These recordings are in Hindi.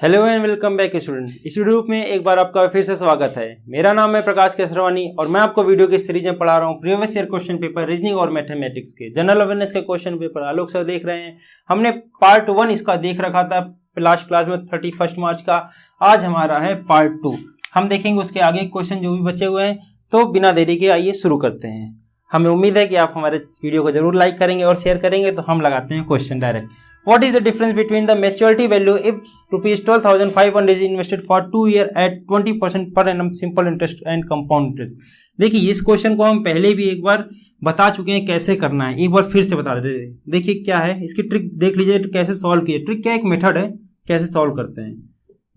Hello and welcome back student. इस वीडियो में एक बार आपका फिर से स्वागत है। मेरा नाम है प्रकाश केसरवानी और मैं आपको वीडियो की सीरीज में पढ़ा रहा हूँ previous year question paper reasoning और मैथमेटिक्स के जनरल अवेयरनेस के क्वेश्चन पेपर आलोक सर देख रहे हैं। हमने पार्ट 1 इसका देख रखा था लास्ट क्लास में 31 मार्च का। आज हमारा है पार्ट 2। हम देखेंगे उसके आगे क्वेश्चन जो भी बचे हुए हैं। तो बिना देरी के आइए शुरू करते हैं। हमें उम्मीद है कि आप हमारे वीडियो को जरूर लाइक करेंगे और शेयर करेंगे। तो हम लगाते हैं question direct. What is the difference between the maturity value if rupees 12,500 is invested for 2 years at 20% per annum simple interest and compound interest? देखिए इस क्वेश्चन को हम पहले भी एक बार बता चुके हैं कैसे करना है। एक बार फिर से बता देते हैं। देखिए क्या है इसकी ट्रिक देख लीजिए कैसे सॉल्व किए। ट्रिक क्या एक मेथड है कैसे सॉल्व करते हैं।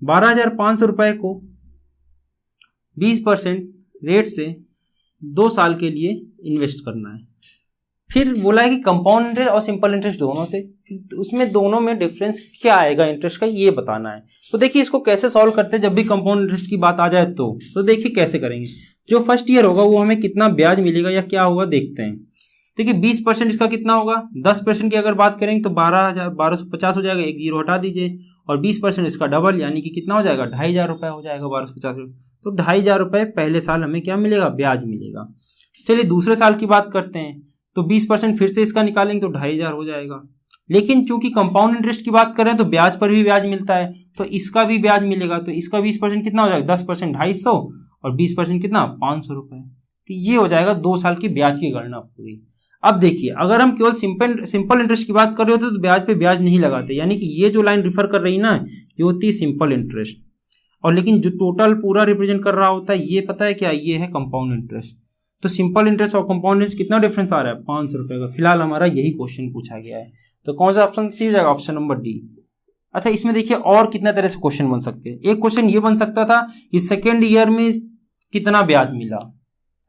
12,500 रुपए को 20% रेट से 2 साल के लिए इन्वेस्ट करना है। फिर बोला है कि कंपाउंड इंटरेस्ट और सिंपल इंटरेस्ट दोनों से, फिर उसमें दोनों में डिफरेंस क्या आएगा इंटरेस्ट का ये बताना है। तो देखिए इसको कैसे सॉल्व करते हैं जब भी कंपाउंड इंटरेस्ट की बात आ जाए तो देखिए कैसे करेंगे। जो फर्स्ट ईयर होगा वो हमें कितना ब्याज मिलेगा या क्या होगा देखते हैं। देखिए 20% इसका कितना होगा। 10% की अगर बात करेंगे तो 1250 हो जाएगा। एक जीरो हटा दीजिए और 20% इसका डबल यानी कि कितना हो जाएगा 2,500 रुपये हो जाएगा। 1250 तो 2,500 रुपये पहले साल हमें क्या मिलेगा ब्याज मिलेगा। चलिए दूसरे साल की बात करते हैं तो 20% फिर से इसका निकालेंगे तो 2,500 हो जाएगा। लेकिन चूंकि कंपाउंड इंटरेस्ट की बात करें तो ब्याज पर भी ब्याज मिलता है तो इसका भी ब्याज मिलेगा। तो इसका 20% कितना हो जाएगा 10% 250 और 20% कितना 500 रुपए। तो ये हो जाएगा 2 साल की ब्याज की गणना पूरी। अब देखिए अगर हम केवल सिंपल इंटरेस्ट की बात कर रहे होते तो ब्याज पे ब्याज नहीं लगाते, यानी कि ये जो लाइन रिफर कर रही ना ये होती है सिंपल इंटरेस्ट। और लेकिन जो टोटल पूरा रिप्रेजेंट कर रहा होता है ये पता है क्या, ये है कंपाउंड इंटरेस्ट। तो सिंपल इंटरेस्ट और कंपाउंड इंटरेस्ट कितना डिफरेंस आ रहा है 500 रुपए का। फिलहाल हमारा यही क्वेश्चन पूछा गया है तो कौन सा ऑप्शन सी हो जाएगा, ऑप्शन नंबर डी। अच्छा इसमें देखिए और कितना तरह से क्वेश्चन बन सकते हैं। एक क्वेश्चन ये बन सकता था कि सेकेंड ईयर में कितना ब्याज मिला,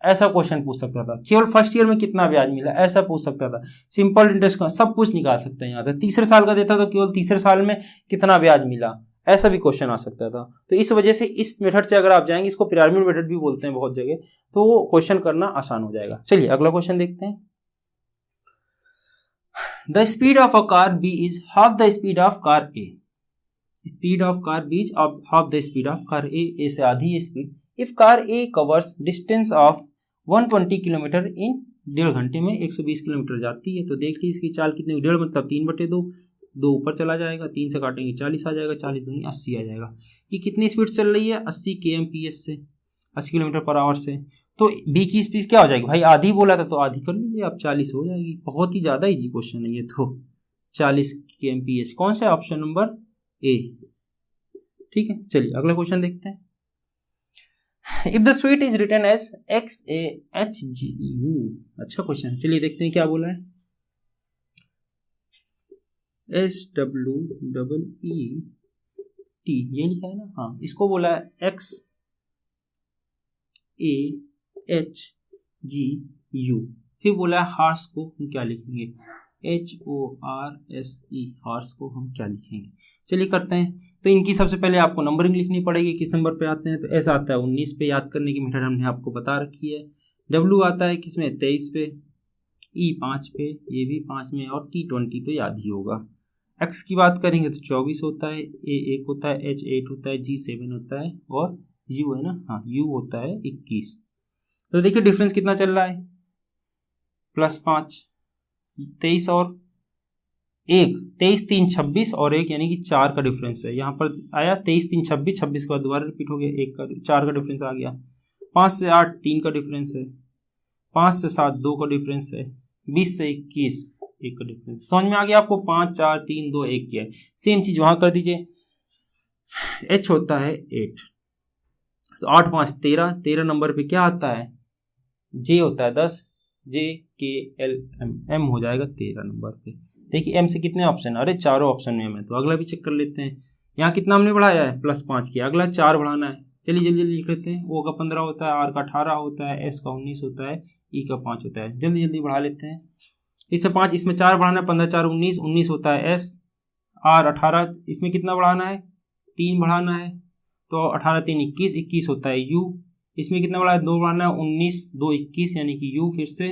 ऐसा क्वेश्चन पूछ सकता था। केवल फर्स्ट ईयर में कितना ब्याज मिला ऐसा पूछ सकता था। सिंपल इंटरेस्ट का सब कुछ निकाल सकते हैं यहाँ से। तीसरे साल का देता तो केवल तीसरे साल में कितना ब्याज मिला ऐसा भी क्वेश्चन आ सकता था। तो इस वजह से इस मेथड से अगर आप जाएंगे, इसको पिरामिड मेथड भी बोलते हैं बहुत जगह, तो वो क्वेश्चन करना आसान हो जाएगा। चलिए अगला क्वेश्चन देखते हैं। The speed of a car B is half the speed of car A. Speed of car B is half the speed of car A से आधी speed. If car A covers distance of 120 kilometre in 1.5 घंटे में 120 किलोमीटर जाती है। तो देख लीजिए इसकी चाल कितनी, 1.5 मतलब 3/2, 2 ऊपर चला जाएगा, 3 से काटेंगे 40 आ जाएगा, 40 दूनी 80 आ जाएगा। ये कितनी स्पीड चल रही है 80 kmph से, 80 किलोमीटर पर आवर से। तो बी की स्पीड क्या हो जाएगी भाई, आधी बोला था तो आधी कर लीजिए आप, 40 हो जाएगी। बहुत ही ज्यादा इजी क्वेश्चन है ये तो। 40 kmph कौन सा ऑप्शन नंबर ए। ठीक है चलिए अगला क्वेश्चन देखते हैं। If the sweet is written as XAHGU, अच्छा क्वेश्चन, चलिए देखते हैं क्या बोला है। SWEET ये लिखा है ना, हाँ इसको बोला है XAHGU। फिर बोला है हार्स को हम क्या लिखेंगे, HORSE, हार्स को हम क्या लिखेंगे। चलिए करते हैं। तो इनकी सबसे पहले आपको नंबरिंग लिखनी पड़ेगी, किस नंबर पे आते हैं। तो ऐसा आता है 19 पे, याद करने की मेथड हमने आपको बता रखी है। W आता है किसमें 23 पे, E 5 पे, ये भी 5 में, और T 20 तो याद ही होगा। X की बात करेंगे तो 24 होता है, A 1 होता है, H 8 होता है, G 7 होता है और U है ना, हाँ U होता है 21। तो देखिए डिफरेंस कितना चल रहा है +5, 23 और 1, 23 3 26 और 1 यानी कि 4 का डिफरेंस है। यहाँ पर आया 23 3 26, 26 के बाद दोबारा रिपीट हो गया, 1 का 4 का डिफरेंस आ गया। 5 से 8 3 का डिफरेंस है, 5 से 7 2 का डिफरेंस है, 20 से 21 1 का डिफरेंस। समझ में आ गया आपको, 5 4 3 2 1 किया है। सेम चीज वहां कर दीजिए। H होता है 8, तो 8 5 13, 13 नंबर पे क्या आता है, J होता है 10, JKLM, M हो जाएगा 13 नंबर पे। देखिए M से कितने ऑप्शन, अरे चारों ऑप्शन में M है। तो अगला भी चेक कर लेते हैं। यहाँ कितना हमने बढ़ाया है +5 किया, अगला 4 बढ़ाना है। चलिए जल्दी जल्दी लिख लेते हैं। O का 15 होता है, R का 18 होता है, S का 19 होता है, E का 5 होता है। जल्दी जल्दी बढ़ा लेते हैं। इससे 5, इसमें 4 बढ़ाना है, 15 4 19, 19 होता है S, R 18, इसमें कितना बढ़ाना है 3 बढ़ाना है, तो 18 3 21, 21 होता है U। इसमें कितना बढ़ाना है 2 बढ़ाना है, 19 2 21 यानी कि U फिर से,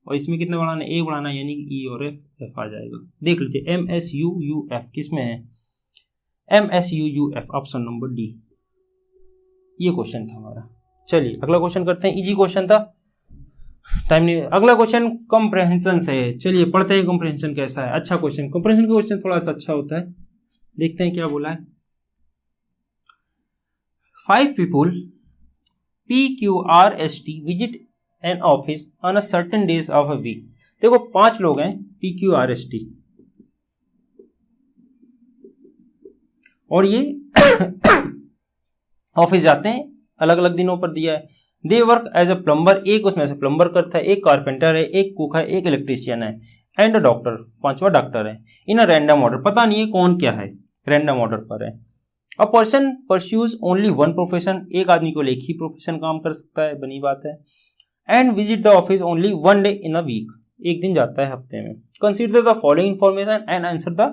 और इसमें कितना बढ़ाना है 1 बढ़ाना है यानी कि E और F आ जाएगा। देख लीजिए MSUUF किस में है, MSUUF, ऑप्शन नंबर डी। ये क्वेश्चन था हमारा। चलिए अगला क्वेश्चन करते हैं, इजी क्वेश्चन था, टाइम नहीं। अगला क्वेश्चन कॉम्प्रहेंशन से है। चलिए पढ़ते हैं कॉम्प्रहेंशन कैसा है। अच्छा क्वेश्चन, कॉम्प्रहेंशन का क्वेश्चन थोड़ा सा अच्छा होता है, देखते हैं क्या बोला है। 5 people PQRST visit an office on a certain days of a week। देखो 5 लोग हैं PQRST और ये ऑफिस जाते हैं, अलग अलग दिनों पर दिया है। They work as a plumber, एक उसमें से प्लम्बर करता है, एक कारपेंटर है, एक कुक है, एक इलेक्ट्रीशियन है, एंड अ डॉक्टर, 5वां डॉक्टर है। इन अ रैंडम ऑर्डर, पता नहीं है कौन क्या है, रैंडम ऑर्डर पर है। A person pursues only one profession, एक आदमी को एक ही प्रोफेशन काम कर सकता है, बनी बात है। And visit the office only one day in a week, एक दिन जाता है हफ्ते में। Consider the following information and answer the,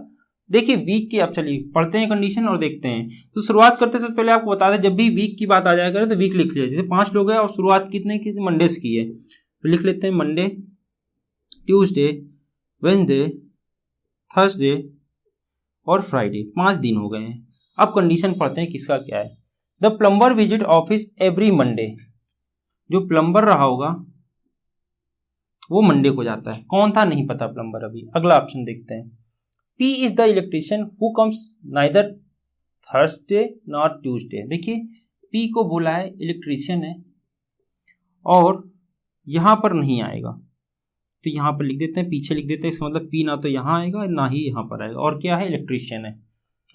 देखिए वीक की, अब चलिए पढ़ते हैं कंडीशन और देखते हैं। तो शुरुआत करते से पहले आपको बता दें, जब भी वीक की बात आ जाया करे तो वीक लिख लिया। जैसे 5 लोग हैं और शुरुआत कितने की, मंडे से की है, तो लिख लेते हैं मंडे, ट्यूसडे, वेडनेसडे, थर्सडे और फ्राइडे, 5 दिन हो गए हैं। अब कंडीशन पढ़ते हैं किसका क्या है। The plumber visit office every Monday, जो प्लम्बर रहा होगा वो मंडे को जाता है। कौन था नहीं पता प्लम्बर अभी। अगला ऑप्शन देखते हैं। P is the electrician who comes neither Thursday not Tuesday. देखिए P को बोला है इलेक्ट्रिशियन है और यहां पर नहीं आएगा, तो यहां पर लिख देते हैं, पीछे लिख देते हैं। इसका मतलब P ना तो यहां आएगा ना ही यहां पर आएगा, और क्या है, इलेक्ट्रिशियन है।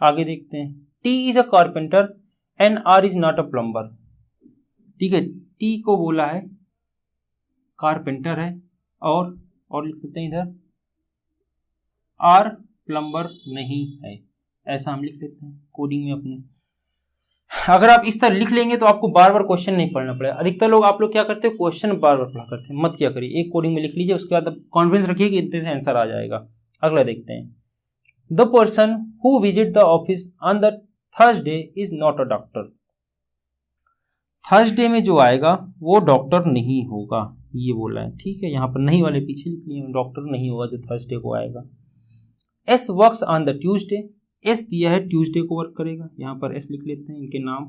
आगे देखते हैं। T is a carpenter and R is not a plumber. ठीक है, T को बोला है कारपेंटर है और लिख देते हैं इधर R प्लम्बर नहीं है, ऐसा हम लिख लेते हैं कोडिंग में अपने। अगर आप इस तरह लिख लेंगे तो आपको बार बार क्वेश्चन नहीं पढ़ना पड़ेगा। अधिकतर लोग आप लोग क्या करते हैं, क्वेश्चन बार बार पढ़ा करते हैं, मत क्या करिए, एक कोडिंग में लिख लीजिए, उसके बाद कॉन्फिडेंस रखिए कि इतने से आंसर आ जाएगा। अगला देखते हैं। The person who visit the office on the Thursday is not a doctor. Thursday में जो आएगा वो डॉक्टर नहीं होगा, ये बोला है। ठीक है, यहाँ पर नहीं वाले पीछे लिख लिए, डॉक्टर नहीं होगा जो थर्सडे को आएगा। S works on the Tuesday, S दिया है ट्यूसडे को वर्क करेगा, यहाँ पर एस लिख लेते हैं, इनके नाम,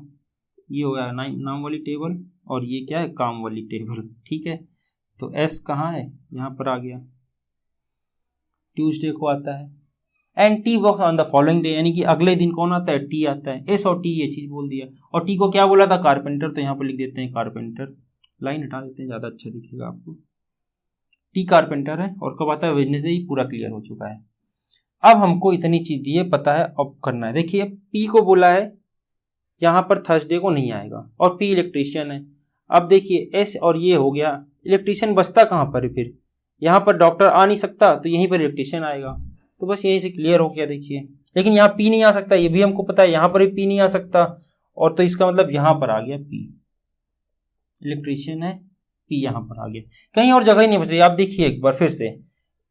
ये हो गया नाम वाली टेबल और ये क्या है, काम वाली टेबल। ठीक है, तो एस कहाँ है, यहाँ पर आ गया, ट्यूसडे को आता है। And T work on the following day, यानी कि अगले दिन कौन आता है, टी आता है। एस और टी ये चीज बोल दिया, और टी को क्या बोला था, कारपेंटर, तो यहाँ पर लिख देते हैं कारपेंटर, लाइन हटा देते हैं, ज्यादा अच्छा दिखेगा आपको। टी कारपेंटर है और कब आता है, वेडनेसडे, ही पूरा क्लियर हो चुका है। अब हमको इतनी चीज दी है, पता है अब करना है। देखिए पी को बोला है यहाँ पर थर्सडे को नहीं आएगा, और पी इलेक्ट्रीशियन है। अब देखिए एस और ये हो गया, इलेक्ट्रीशियन बचता कहाँ पर है, फिर यहाँ पर डॉक्टर आ नहीं सकता, तो यहीं पर इलेक्ट्रीशियन आएगा, तो बस यहीं से क्लियर हो गया। देखिए लेकिन यहाँ पी नहीं आ सकता, ये भी हमको पता है, यहाँ पर भी पी नहीं आ सकता, और तो इसका मतलब यहाँ पर आ गया पी, इलेक्ट्रीशियन है, पी यहाँ पर आ गया, कहीं और जगह ही नहीं बच रही। आप देखिए एक बार फिर से,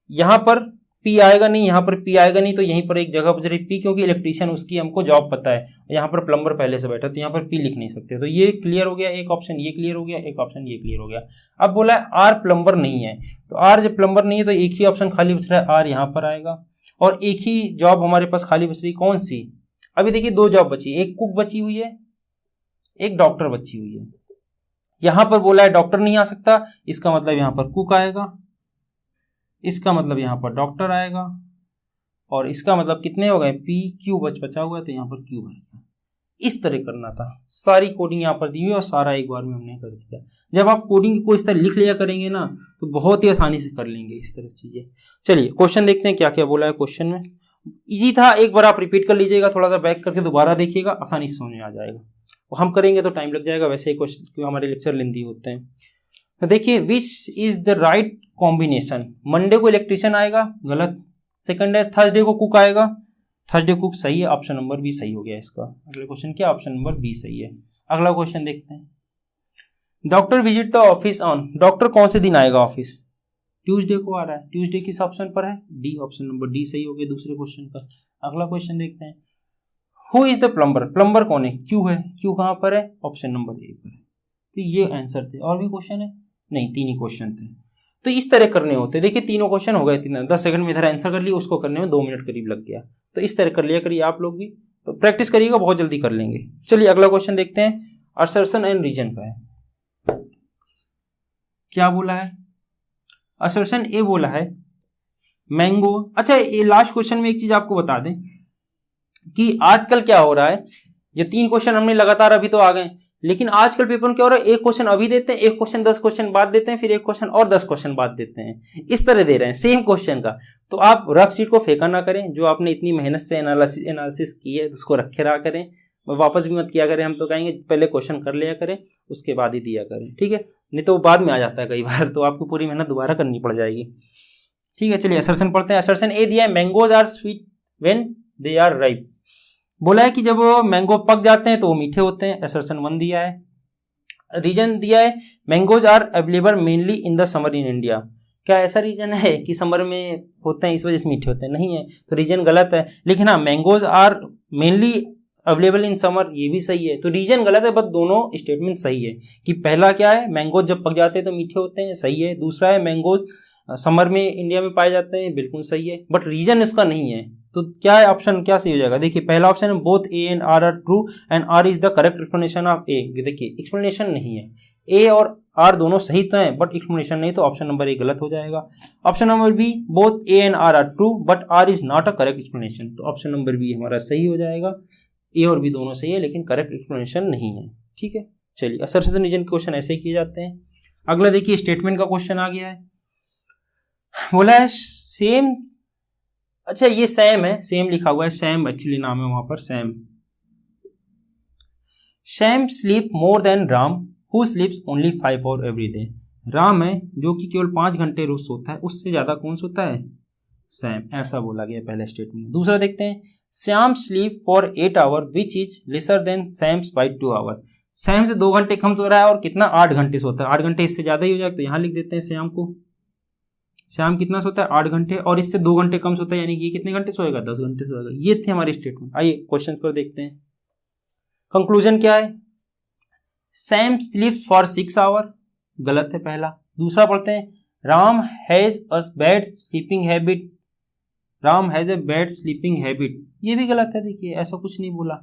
यहाँ पर पी आएगा नहीं, यहाँ पर पी आएगा नहीं, तो यहीं पर एक जगह बच रही पी, क्योंकि इलेक्ट्रीशियन उसकी हमको जॉब पता है, यहाँ पर प्लम्बर पहले से बैठा, तो यहाँ पर पी लिख नहीं सकते। तो ये क्लियर हो गया, एक ऑप्शन ये क्लियर हो गया, एक ऑप्शन ये क्लियर हो गया। अब बोला है आर प्लम्बर नहीं है, तो आर जब प्लम्बर नहीं है तो एक ही ऑप्शन खाली बच रहा है, आर यहाँ पर आएगा, और एक ही जॉब हमारे पास खाली बच रही, कौन सी, अभी देखिए 2 जॉब बची, एक कुक बची हुई है, एक डॉक्टर बची हुई है। यहां पर बोला है डॉक्टर नहीं आ सकता, इसका मतलब यहां पर कुक आएगा, इसका मतलब यहां पर डॉक्टर आएगा, और इसका मतलब कितने हो गए, पी क्यू बचा हुआ है, तो यहां पर क्यू बनेगा। इस तरह करना था, सारी कोडिंग यहाँ पर दी हुई है और सारा एक बार में हमने कर दिया। जब आप कोडिंग को इस तरह लिख लिया करेंगे ना, तो बहुत ही आसानी से कर लेंगे इस तरह चीजें। चलिए क्वेश्चन देखते हैं क्या क्या बोला है क्वेश्चन में। इजी था, एक बार आप रिपीट कर लीजिएगा, थोड़ा सा बैक करके दोबारा देखिएगा, आसानी से समझ में आ जाएगा। हम करेंगे तो टाइम लग जाएगा, वैसे ही क्वेश्चन क्योंकि हमारे लेक्चर लेंथी होते हैं। तो देखिए which is the right combination, Monday को इलेक्ट्रीशियन आएगा, गलत। सेकंड है थर्सडे को कुक आएगा, थर्सडे कुक सही है, ऑप्शन नंबर बी सही हो गया इसका। अगला क्वेश्चन क्या, ऑप्शन नंबर बी सही है। अगला क्वेश्चन देखते हैं। Doctor visit the office on, doctor कौन से दिन आएगा ऑफिस, ट्यूसडे को आ रहा है, ट्यूसडे किस ऑप्शन पर है, डी, ऑप्शन नंबर डी सही हो गया दूसरे क्वेश्चन का। अगला क्वेश्चन देखते हैं। Who is the plumber, plumber कौन है, क्यू है, क्यू कहां पर है, ऑप्शन नंबर ए पर है। तो ये आंसर थे, और भी क्वेश्चन है नहीं, 3 ही क्वेश्चन थे। तो इस तरह करने होते, देखिए तीनों क्वेश्चन हो गए, 10 सेकंड में इधर आंसर कर लिया, उसको करने में 2 मिनट करीब लग गया। तो इस तरह कर लिया करिए आप लोग भी, तो प्रैक्टिस करिएगा, बहुत जल्दी कर लेंगे। चलिए अगला क्वेश्चन देखते हैं, असर्शन एंड रीजन का है। क्या बोला है? असर्शन ए बोला है मैंगो। अच्छा, ये लास्ट क्वेश्चन में एक चीज आपको बता दें कि आजकल क्या हो रहा है, ये 3 क्वेश्चन हमने लगातार अभी तो आ गए, लेकिन आजकल पेपर में क्या हो रहा है, एक क्वेश्चन अभी देते हैं, एक क्वेश्चन 10 क्वेश्चन बाद देते हैं, फिर एक क्वेश्चन और 10 क्वेश्चन बाद देते हैं, इस तरह दे रहे हैं सेम क्वेश्चन का। तो आप रफ सीट को फेंका ना करें, जो आपने इतनी मेहनत से एनालिसिस की है उसको रखे रहा करें, वापस भी मत किया करें। हम तो कहेंगे पहले क्वेश्चन कर लिया करें, उसके बाद ही दिया करें, ठीक है? नहीं तो वो बाद में आ जाता है कई बार, तो आपको पूरी मेहनत दोबारा करनी पड़ जाएगी। ठीक है, चलिए असर्शन पढ़ते हैं। असर्शन ए दिया है mangoes are sweet when they are ripe. बोला है कि जब मैंगो पक जाते हैं तो वो मीठे होते हैं, असर्शन 1 दिया है। रीजन दिया है mangoes are available mainly in the summer in India. क्या ऐसा रीजन है कि समर में होते हैं इस वजह से मीठे होते हैं? नहीं है, तो रीजन गलत है। लेकिन हाँ, mangoes are mainly available in summer, ये भी सही है। तो रीजन गलत है, बट दोनों स्टेटमेंट सही है। कि पहला क्या है, मैंगोज जब पक जाते हैं तो मीठे होते हैं, सही है। दूसरा है मैंगोज समर में इंडिया में पाए जाते हैं, बिल्कुल सही है, बट रीजन इसका नहीं है। तो क्या है ऑप्शन, क्या सही हो जाएगा? देखिए पहला ऑप्शन है both A and R true and R is the correct explanation of A. देखिए एक्सप्लेनेशन नहीं है, ए और आर दोनों सही तो हैं बट एक्सप्लेनेशन नहीं, तो ऑप्शन नंबर ए गलत हो जाएगा। Option number B both A and R true but R is not a correct explanation, तो ऑप्शन नंबर बी हमारा सही हो जाएगा। ए और बी दोनों सही है लेकिन करेक्ट एक्सप्लेनेशन नहीं है। ठीक है, चलिए असर्शन रीजन के क्वेश्चन ऐसे ही किए जाते हैं। अगला देखिए स्टेटमेंट का क्वेश्चन आ गया है। बोला है सेम, अच्छा ये सैम है, सेम लिखा हुआ है, सैम एक्चुअली नाम है वहां पर, Sam. Sam sleep more than Ram who sleeps only 5 hour every day. Ram है जो कि केवल 5 घंटे रोज सोता है, उससे ज्यादा कौन सोता है? सैम, ऐसा बोला गया पहले स्टेटमेंट। दूसरा देखते हैं, Shyam sleep for 8 hour which is lesser than Sam's by 2 hour. Sam से 2 घंटे कम सो रहा है और कितना? 8 घंटे सोता है। 8 घंटे इससे ज्यादा ही हो जाएगा, तो यहां लिख देते हैं श्याम को। श्याम कितना सोता है? 8 घंटे, और इससे 2 घंटे कम सोता है, यानी कि ये कितने घंटे सोएगा? 10 घंटे सोएगा। ये थे हमारी स्टेटमेंट। आइए क्वेश्चन पर देखते हैं, कंक्लूजन क्या है। सैम स्लीप्स फॉर 6 आवर, गलत है पहला। दूसरा पढ़ते हैं, Ram has a bad sleeping habit, Ram has a bad sleeping habit, ये भी गलत है। देखिए ऐसा कुछ नहीं बोला,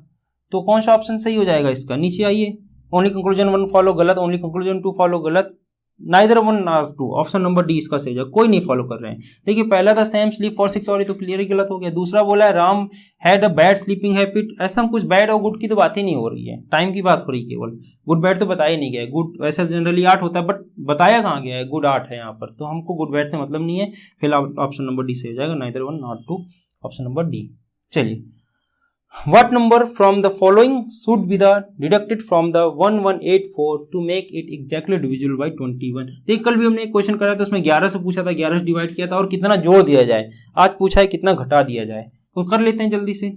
तो कौन सा ऑप्शन सही हो जाएगा इसका? नीचे आइए, ओनली कंक्लूजन 1 फॉलो, गलत। ओनली कंक्लूजन 2 फॉलो, गलत। Neither 1 nor 2, option number D इसका सही है, कोई नहीं फॉलो कर रहे हैं। देखिए पहला था सैम स्लीप फॉर 6 आवर, तो क्लियर ही गलत हो गया। दूसरा बोला है Ram had a bad sleeping habit, ऐसा कुछ बैड और गुड की तो बात ही नहीं हो रही है, टाइम की बात हो रही है केवल। गुड बैड तो बताया नहीं गया है, गुड वैसे जनरली 8 होता है बट बताया कहाँ गया है, गुड 8 है यहाँ पर, तो हमको गुड बैड से मतलब नहीं है। फिर ऑप्शन नंबर डी सही हो जाएगा, neither 1 not 2, option number D. चलिए, what number from the following should be the deducted from the 1184 to make it exactly divisible by 21। देख कल भी हमने एक क्वेश्चन करा था, उसमें 11 से पूछा था, 11 से डिवाइड किया था और कितना जोड़ दिया जाए। आज पूछा है कितना घटा दिया जाए, तो कर लेते हैं जल्दी से।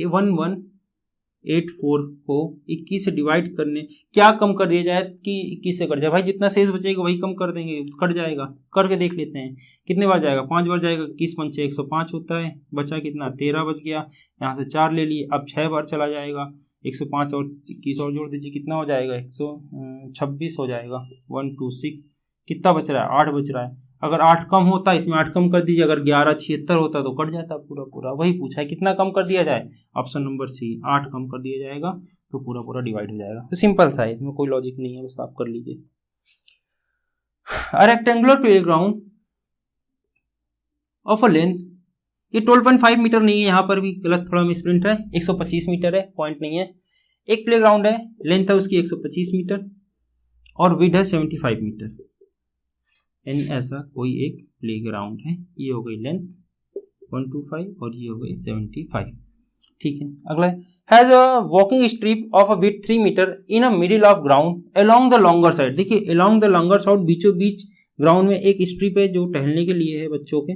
1184 को 21 से डिवाइड करने, क्या कम कर दिया जाए कि 21 से कट जाए? भाई जितना शेष बचेगा वही कम कर देंगे, कट जाएगा। करके देख लेते हैं कितने बार जाएगा, 5 बार जाएगा। 21 पंचे 105 होता है, बचा कितना? 13 बच गया। यहाँ से 4 ले लिए, अब 6 बार चला जाएगा। 105 और 21 और जोड़ दीजिए, कितना हो जाएगा? 126 हो जाएगा। 1 2 6, कितना बच रहा है? 8 बच रहा है। अगर 8 कम होता, इसमें 8 कम कर दीजिए, अगर 1176 होता तो कट जाता पूरा पूरा। वही पूछा है कितना कम कर दिया जाए, ऑप्शन नंबर सी, 8 कम कर दिया जाएगा तो पूरा पूरा डिवाइड हो जाएगा। तो सिंपल था, इसमें कोई लॉजिक नहीं है, बस आप कर लीजिए। A rectangular playground of a length, ये 12.5 मीटर नहीं है, यहाँ पर भी गलत, थोड़ा मिसप्रिंट है, 125 मीटर है, पॉइंट नहीं है। एक प्लेग्राउंड है, लेंथ है उसकी 125 मीटर और विड्थ है 75 मीटर, यानी ऐसा कोई एक प्लेग्राउंड है। ये हो गई लेंथ 125 और ये हो गई 75। ठीक है, अगला has a walking strip of a width 3 metre in a middle of ground along the longer side. देखिए अलोंग द लॉन्गर साइड, बीचों बीच ग्राउंड में एक स्ट्रिप है जो टहलने के लिए है, बच्चों के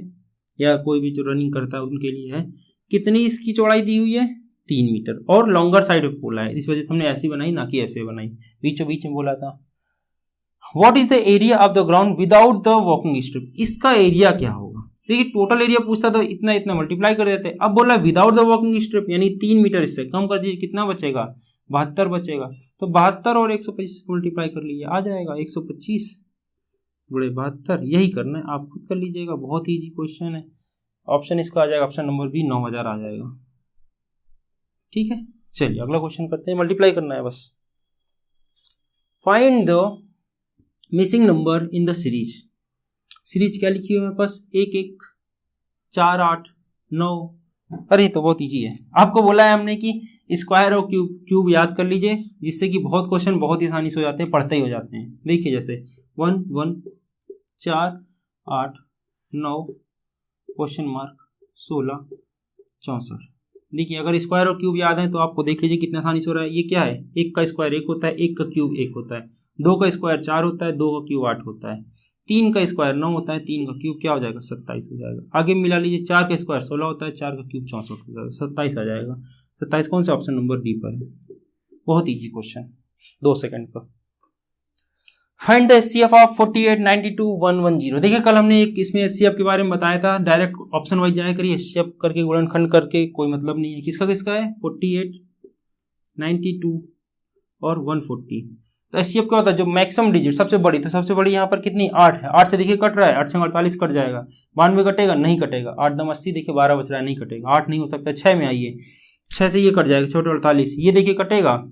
या कोई भी जो रनिंग करता है उनके लिए है। कितनी इसकी चौड़ाई दी हुई है? 3 मीटर, और लॉन्गर साइड पे बोला है, इस वजह से हमने ऐसी बनाई ना कि ऐसे बनाई, बीचों बीच में बोला था। What is the area of the ground without the walking strip? इसका एरिया क्या होगा? देखिए टोटल एरिया पूछता तो इतना इतना मल्टीप्लाई कर देते, अब बोला विदाउट द वॉकिंग स्ट्रिप, यानी 3 मीटर इससे कम कर दीजिए, कितना बचेगा? 72 बचेगा। तो 72 और 125 मल्टीप्लाई कर लीजिए, आ जाएगा 125 गुणे 72, यही करना है, आप खुद कर लीजिएगा, बहुत ईजी क्वेश्चन है। ऑप्शन इसका आ जाएगा, ऑप्शन नंबर बी 9000 आ जाएगा। ठीक है, चलिए अगला क्वेश्चन करते हैं, मल्टीप्लाई करना है बस। Find the missing number in the series. Series क्या लिखी है मेरे पास, 1 1 4 8 9। अरे तो बहुत इजी है, आपको बोला है हमने कि स्क्वायर और क्यूब याद कर लीजिए, जिससे कि बहुत क्वेश्चन बहुत ही आसानी से हो जाते हैं, पढ़ते ही हो जाते हैं। देखिए जैसे 1 1 4 8 9 क्वेश्चन मार्क 16 64। देखिए अगर स्क्वायर और क्यूब याद है तो आपको देख लीजिए कितना आसानी से हो रहा है। ये क्या है, 1 का स्क्वायर 1 होता है, 1 का क्यूब 1 होता है, 2 का स्क्वायर 4 होता है, 2 का क्यूब 8 होता है, 3 का स्क्वायर 9 होता है, 3 का क्यूब क्या हो जाएगा 27 हो जाएगा। आगे मिला लीजिए, 4 का स्क्वायर 16 होता है, 4 का क्यूब 64 हो जाएगा, 27 आ जाएगा। 27 कौन सा, ऑप्शन नंबर डी पर है। बहुत ईजी क्वेश्चन, 2 सेकंड का। Find the HCF of 48 92 110। देखिए कल हमने एक इसमें एचसीएफ के बारे में बताया था, डायरेक्ट ऑप्शन वाइज जाया करिए, एचसीएफ करके गुणनखंड करके कोई मतलब नहीं है। किसका किसका है, 48 92 और 140। तो एचसीएफ क्या होता है, जो मैक्सिमम डिजिट सबसे बड़ी, तो सबसे बड़ी यहाँ पर कितनी 8 है, 8 से देखिए कट रहा है, 8 से 48 कट जाएगा, 92 कटेगा नहीं कटेगा, 8 दम 80 देखिए 12 बच रहा है नहीं कटेगा, 8 नहीं हो सकता, 6 में आइए, 6 से ये कट जाएगा छोटे 48, ये देखिए कटेगा,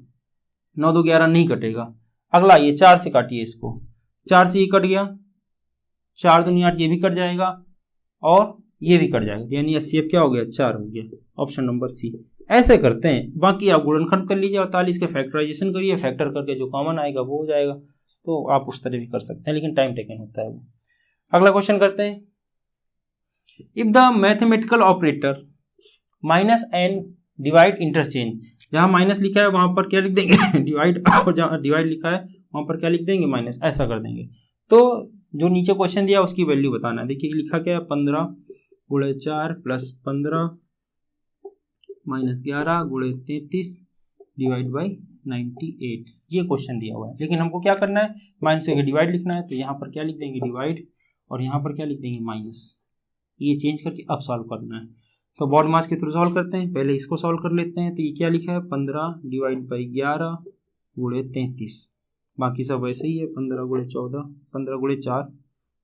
9 2 11 नहीं कटेगा। अगला ये 4 से काटिए इसको, 4 से ये कट गया, 4 दूनी 8 ये भी कट जाएगा और ये भी कट जाएगा, यानी एचसीएफ क्या हो गया 4 हो गया, ऑप्शन नंबर सी। ऐसे करते हैं, बाकी आप गुणनखंड कर लीजिए, 48 के फैक्टराइजेशन करिए, फैक्टर करके जो कॉमन आएगा वो हो जाएगा, तो आप उस तरह भी कर सकते हैं, लेकिन टाइम टेकन होता है वो। अगला क्वेश्चन करते हैं, if the mathematical operator -n divide interchange, जहां माइनस लिखा है वहां पर क्या लिख देंगे डिवाइड, और जहां डिवाइड लिखा है वहां पर क्या लिख देंगे माइनस, ऐसा कर देंगे। तो जो नीचे क्वेश्चन दिया उसकी वैल्यू बताना है। देखिए लिखा क्या है, 15 गुणे 4 प्लस 15 माइनस 11 गुणे 33 डिवाइड बाई 98, ये क्वेश्चन दिया हुआ है। लेकिन हमको क्या करना है, माइनस से डिवाइड लिखना है, तो यहाँ पर क्या लिख देंगे डिवाइड, और यहाँ पर क्या लिख देंगे माइनस, ये चेंज करके अब सॉल्व करना है। तो बॉड मास के थ्रू सॉल्व करते हैं, पहले इसको सॉल्व कर लेते हैं। तो ये क्या लिखा है, 15 डिवाइड बाई 11 गुणे 33, बाकी सब वैसे ही है, 15 गुणे 14, 15 गुणे 4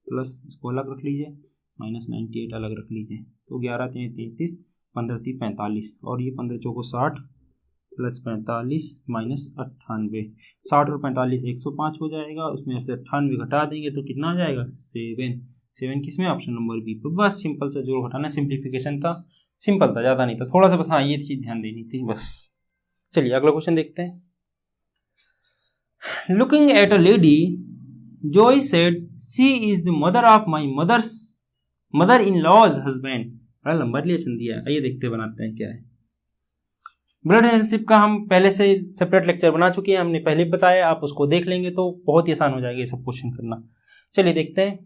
प्लस इसको अलग रख लीजिए, माइनस 98 अलग रख लीजिए, तो 11 3 33, 15 3 45, और ये 15 चौको 60 प्लस 45 माइनस 98, 60 और 45 105 हो जाएगा, उसमें से 98 घटा देंगे तो कितना आ जाएगा 7 किस में, ऑप्शन नंबर बी पर। बस सिंपल सा जोड़ घटाना, सिंप्लीफिकेशन था, सिंपल था, ज़्यादा नहीं था, थोड़ा सा बस हाँ ये चीज़ ध्यान देनी थी बस। चलिए अगला क्वेश्चन देखते हैं। Looking at a lady, Joy said she is the mother of my mother in law's husband. बड़ा लंबा रिलेशन दिया है, आइए देखते बनाते हैं क्या है। ब्लड रिलेशनशिप का हम पहले से सेपरेट लेक्चर बना चुके हैं, हमने पहले बताया, आप उसको देख लेंगे तो बहुत ही आसान हो जाएगा ये सब क्वेश्चन करना। चलिए देखते हैं।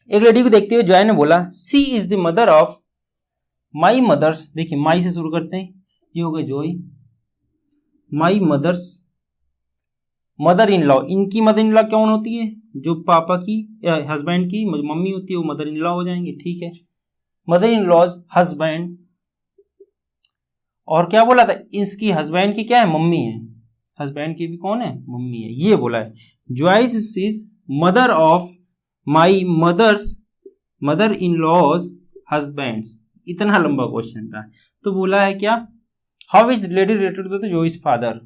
एक लेडी को देखते हुए जॉय ने बोला, she is the mother of my mother's, देखिए माई से शुरू करते हैं, ये हो गया Joy, my mother's mother in law, इनकी मदर इन लॉ कौन होती है, जो पापा की हस्बैंड की मम्मी होती है वो मदर इन लॉ हो जाएंगे, ठीक है, मदर इन लॉज हस्बैंड। और क्या बोला था, इसकी हस्बैंड की क्या है मम्मी है, हस्बैंड की भी कौन है मम्मी है, ये बोला है। Joy's is mother of my mother in law's husband's, इतना लंबा क्वेश्चन था। तो बोला है क्या, how is lady related to the Joy's father,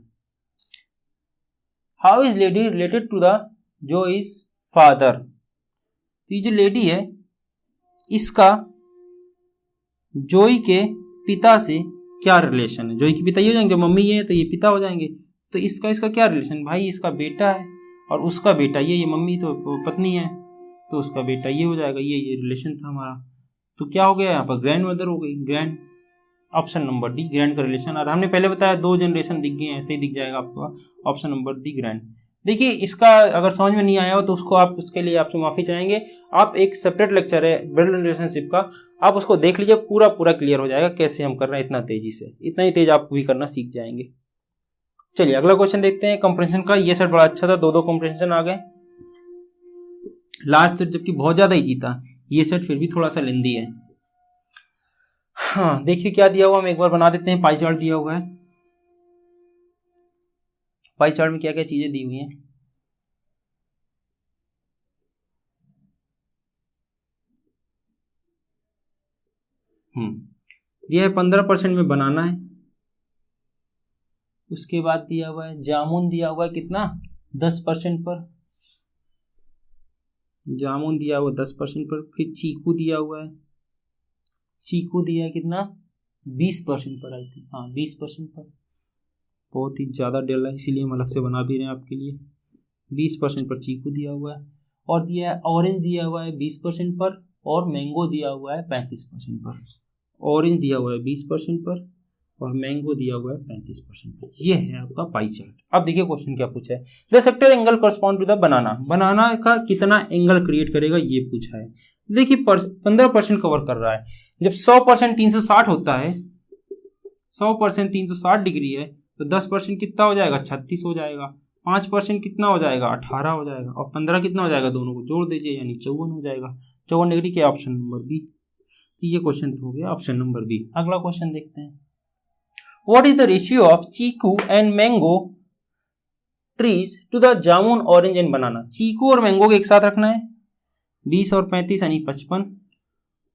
how is lady related to the Joy's father. तो ये जो लेडी है इसका जॉय के पिता से क्या रिलेशन है, जॉय के पिता ये हो जाएंगे, मम्मी ये है तो ये पिता हो जाएंगे, तो इसका क्या रिलेशन, भाई इसका बेटा है और उसका बेटा ये मम्मी तो पत्नी है तो उसका बेटा ये हो जाएगा, ये रिलेशन था हमारा। तो क्या हो गया यहाँ पर, ग्रैंड मदर हो गई, grand, option number D grand का रिलेशन आ रहा है। हमने पहले बताया 2 जनरेशन दिख गए, ऐसे ही दिख जाएगा आपको, ऑप्शन नंबर डी ग्रैंड। देखिए इसका अगर समझ में नहीं आया हो तो उसको आप, उसके लिए आपसे माफी चाहेंगे, आप एक सेपरेट लेक्चर है ब्लड रिलेशनशिप का, आप उसको देख लीजिए, पूरा क्लियर हो जाएगा कैसे हम कर रहे हैं इतना तेजी से, इतना ही तेज आप भी करना सीख जाएंगे। चलिए अगला क्वेश्चन देखते हैं कंप्रेंशन का। ये सेट बड़ा अच्छा था, 2 कंप्रेंशन आ गए, लास्ट सेट जबकि बहुत ज्यादा इजी था, ये सेट फिर भी थोड़ा सा लेंदी है। हाँ देखिए क्या दिया हुआ, हम एक बार बना देते हैं। पाई चार्ट दिया हुआ है, पाई चार्ट में क्या क्या चीजें दी हुई हैं। दिया है 15% में बनाना है, उसके बाद दिया हुआ है जामुन, दिया हुआ है कितना 10% पर, जामुन दिया हुआ 10% पर। फिर चीकू दिया हुआ है, चीकू दिया है कितना 20% पर, आई थी हाँ 20% पर, बहुत ही ज़्यादा डल है इसीलिए हम अलग से बना भी रहे हैं आपके लिए। 20% पर चीकू दिया हुआ है, और दिया है ऑरेंज दिया हुआ है 20% पर, और मैंगो दिया हुआ है 35% पर। ऑरेंज दिया हुआ है 20% पर और मैंगो दिया हुआ है 35% पर। ये है आपका पाई चार्ट। अब देखिए क्वेश्चन क्या पूछा है, the sector angle correspond to the banana, banana का कितना एंगल क्रिएट करेगा ये पूछा है। देखिए 15% कवर कर रहा है। जब 100% 360 होता है, 100% 360 डिग्री है, तो 10% कितना हो जाएगा 36 हो जाएगा, 5% कितना हो जाएगा 18 हो जाएगा, और 15 कितना हो जाएगा, दोनों को जोड़ दीजिए यानी 54 हो जाएगा। 54 डिग्री के ऑप्शन नंबर बी। तो ये क्वेश्चन तो हो गया ऑप्शन नंबर बी। अगला क्वेश्चन देखते हैं, what is the ratio of chikoo and mango trees to the jamun, orange and banana. Chikoo और मैंगो को एक साथ रखना है, 20 और 35 यानी 55,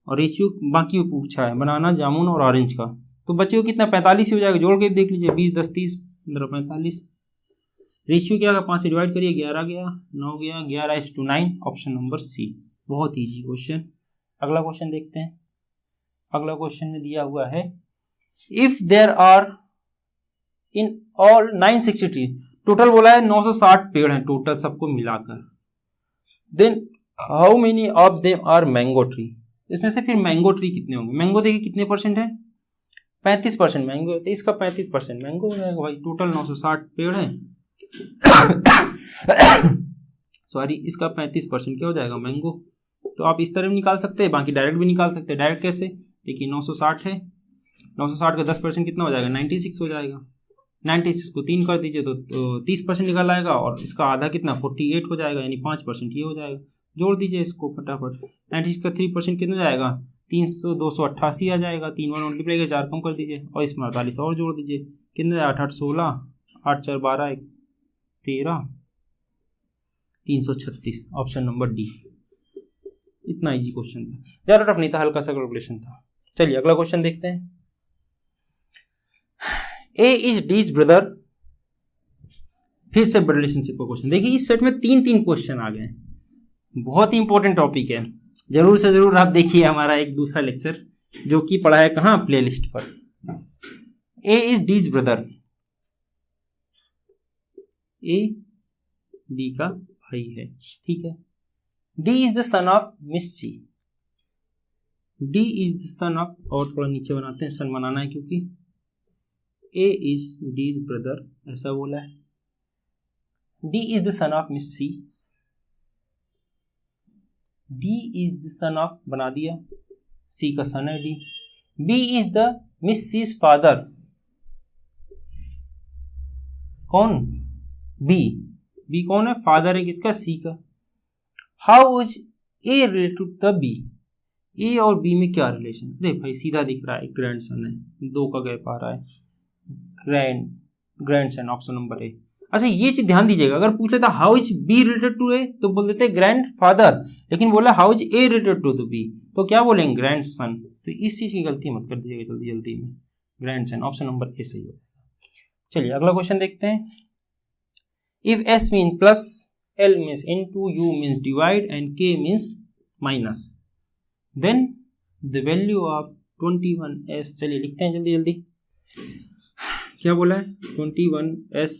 और रेशियो बाकी पूछा है बनाना, जामुन और ऑरेंज का, तो बच्चे को कितना 45 हो जाएगा, जोड़ के देख लीजिए 20 10 30 15 45। रेशियो क्या 5 से डिवाइड करिए, 11 गया, 9 गया, 11:9, ऑप्शन नंबर सी। बहुत ईजी क्वेश्चन। अगला क्वेश्चन देखते हैं। अगला क्वेश्चन में दिया हुआ है, if there are in all 960 tree, total बोला है 960 पेड़ हैं टोटल सबको मिलाकर, then how many of them are mango tree, इसमें से फिर मैंगो ट्री कितने होंगे। मैंगो देखिए कितने परसेंट है, 35% मैंगो, तो इसका 35% मैंगो हो जाएगा भाई। टोटल 960 पेड़ हैं सॉरी, इसका 35% क्या हो जाएगा मैंगो। तो आप इस तरह भी निकाल सकते हैं, बाकी डायरेक्ट भी निकाल सकते हैं। डायरेक्ट कैसे, देखिए 960 है, 960 का 10% कितना हो जाएगा 96 हो जाएगा। 96 को 3 कर दीजिए तो 30% निकल आएगा, और इसका आधा कितना 48 हो जाएगा, यानी 5% ये हो जाएगा। जोड़ दीजिए इसको फटाफट, 96 का 3% कितना जाएगा 300, 288 आ जाएगा। 3 बार मल्टीप्लाई 4 कम कर दीजिए, और इसमें 48 और जोड़ दीजिए, कितना जाएगा 8 8 16, 8 4 12 13, 336, ऑप्शन नंबर डी। इतना इजी क्वेश्चन था, ज़्यादा टफ नहीं था, हल्का सा कैलकुलेशन था। चलिए अगला क्वेश्चन देखते हैं। ए इज डीज ब्रदर, फिर से ब्लड रिलेशनशिप का क्वेश्चन। देखिए इस सेट में 3 क्वेश्चन आ गए हैं, बहुत ही इंपॉर्टेंट टॉपिक है, जरूर से जरूर आप देखिए हमारा एक दूसरा लेक्चर जो कि पढ़ा है कहाँ, प्लेलिस्ट पर। A is D's brother, A D का भाई है, ठीक है। D is the son of miss C, D is the son of, और थोड़ा नीचे बनाते हैं, सन बनाना है क्योंकि ए इज डीज ब्रदर ऐसा बोला है। D is the son of miss C, D is the son of बना दिया, सी का सन है D. B is the miss C's father, कौन, बी, बी कौन है, फादर है किसका, सी का। How is A related to the B, A और बी में क्या रिलेशन, अरे भाई सीधा दिख रहा है, ग्रैंड सन है, 2 का गैप आ रहा है, grandson, option number A. अच्छा ये चीज ध्यान दीजिएगा, अगर पूछ लेता how is B related to A तो बोल देते ग्रैंड फादर, लेकिन बोला how is A related to B तो क्या बोलेंगे ग्रैंड सन। तो इस चीज की गलती मत कर दीजिएगा जल्दी जल्दी में, grandson, option number A सही होगा। चलिए अगला क्वेश्चन देखते हैं। If S mean plus, L means into, U means divide and K means minus, then the value of 21s, चलिए लिखते हैं जल्दी जल्दी। क्या बोला है 21s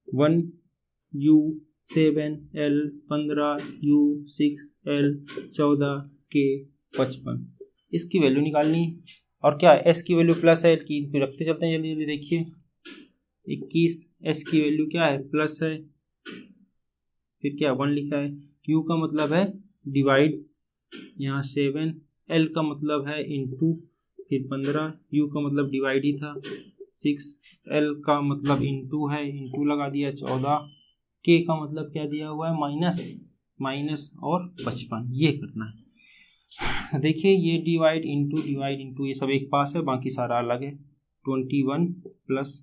1, U 7, L 15, U 6, L 14, K 55, इसकी वैल्यू निकालनी। और क्या S की वैल्यू प्लस है, L की रखते चलते हैं जल्दी जल्दी। देखिए 21, S की वैल्यू क्या है प्लस है, फिर क्या 1 लिखा है, U का मतलब है डिवाइड, यहाँ 7, L का मतलब है इनटू, फिर 15, U का मतलब डिवाइड ही था, 6, L का मतलब इनटू है, इनटू लगा दिया 14, K का मतलब क्या दिया हुआ है माइनस, माइनस और 55, ये करना है। देखिए ये डिवाइड इनटू ये सब एक पास है, बाकी सारा अलग है। 21 प्लस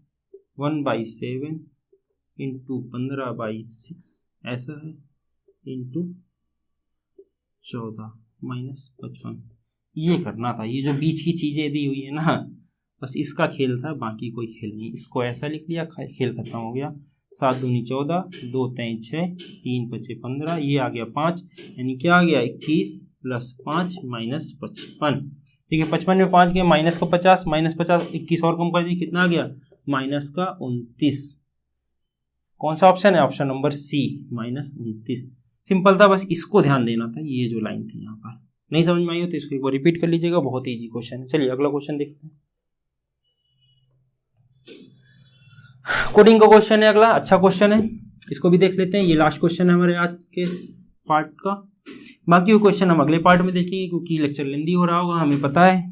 1/7 इंटू 15/6 ऐसा है, इंटू 14 माइनस 55, ये करना था। ये जो बीच की चीजें दी हुई है ना, बस इसका खेल था, बाकी कोई खेल नहीं। इसको ऐसा लिख लिया, खेल खत्म हो गया। 7 दूनी 14, 2 3 6, 3 5 15, ये आ गया 5, यानी क्या आ गया 21 + 5 - 55। ठीक है, 55 में 5 गया, माइनस का 50, -50 21 और कम कर दी, कितना आ गया -29। कौन सा ऑप्शन है? Option number C, -29। सिंपल था, बस इसको ध्यान देना था, ये जो लाइन थी यहाँ पर। नहीं समझ में आई हो तो इसको एक बार रिपीट कर लीजिएगा, बहुत ईजी क्वेश्चन है। चलिए अगला क्वेश्चन देखते हैं। कोडिंग का क्वेश्चन है अगला, अच्छा क्वेश्चन है, इसको भी देख लेते हैं। ये लास्ट क्वेश्चन है हमारे आज के पार्ट का। बाकी वो क्वेश्चन हम अगले पार्ट में देखेंगे, क्योंकि लेक्चर लेंदी हो रहा होगा, हमें पता है,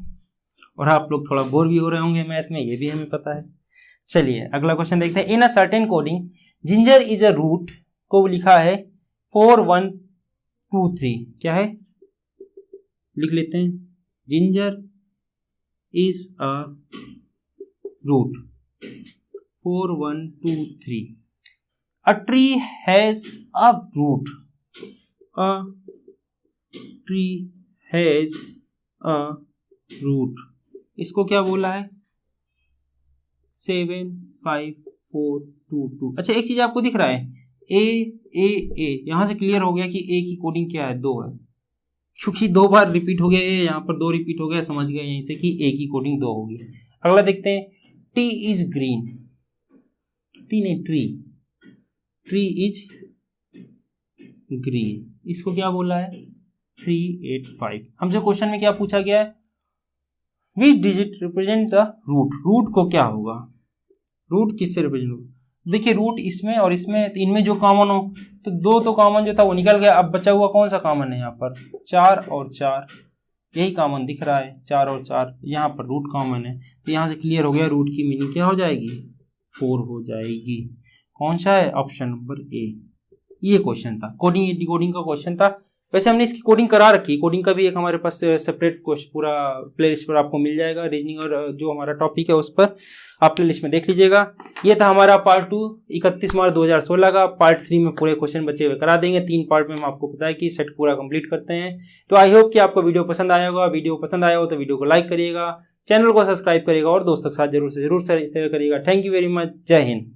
और आप लोग थोड़ा बोर भी हो रहे होंगे मैथ में, ये भी हमें पता है। चलिए अगला क्वेश्चन देखते हैं। In a certain coding ginger is a root को लिखा है 4 1 2 3, क्या है लिख लेते हैं। Ginger is a root 4 1 2 3। A tree has a root. A tree has a root. इसको क्या बोला है? 7 5 4 2 2। अच्छा, एक चीज आपको दिख रहा है, ए, यहां से क्लियर हो गया कि ए की कोडिंग क्या है, 2 है, क्योंकि 2 बार रिपीट हो गया, ए यहाँ पर 2 रिपीट हो गया, समझ गया यहीं से कि ए की कोडिंग 2 होगी। अगला देखते हैं। टी इज ग्रीन, टी नहीं ट्री इज ग्रीन, इसको क्या बोला है 3 8 5। हमसे क्वेश्चन में क्या पूछा गया है? Which digit represent the root. Root को क्या होगा, रूट किससे रिप्रेजेंट होगा? देखिए रूट इसमें और इसमें, तो इनमें जो कॉमन हो, तो 2 तो कॉमन जो था वो निकल गया। अब बचा हुआ कौन सा कॉमन है? यहाँ पर 4 और 4, यही कॉमन दिख रहा है, 4 और 4, यहाँ पर रूट कॉमन है, तो यहाँ से क्लियर हो गया रूट की मीनिंग क्या हो जाएगी 4 हो जाएगी। कौन सा है? ऑप्शन नंबर ए। ये क्वेश्चन था, कोडिंग डिकोडिंग का क्वेश्चन था। वैसे हमने इसकी कोडिंग करा रखी, कोडिंग का भी एक हमारे पास सेपरेट पूरा प्लेलिस्ट पर आपको मिल जाएगा। रीजनिंग और जो हमारा टॉपिक है उस पर आप प्लेलिस्ट में देख लीजिएगा। ये था हमारा पार्ट 2 31 मार्च 2016 का। पार्ट 3 में पूरे क्वेश्चन बचे हुए करा देंगे। 3 पार्ट में हम आपको पता है कि सेट पूरा कंप्लीट करते हैं। तो आई होप कि आपको वीडियो पसंद आया होगा। वीडियो पसंद आया हो तो वीडियो को लाइक करिएगा, चैनल को सब्सक्राइब करिएगा और दोस्तों के साथ जरूर से जरूर शेयर करिएगा। थैंक यू वेरी मच, जय हिंद।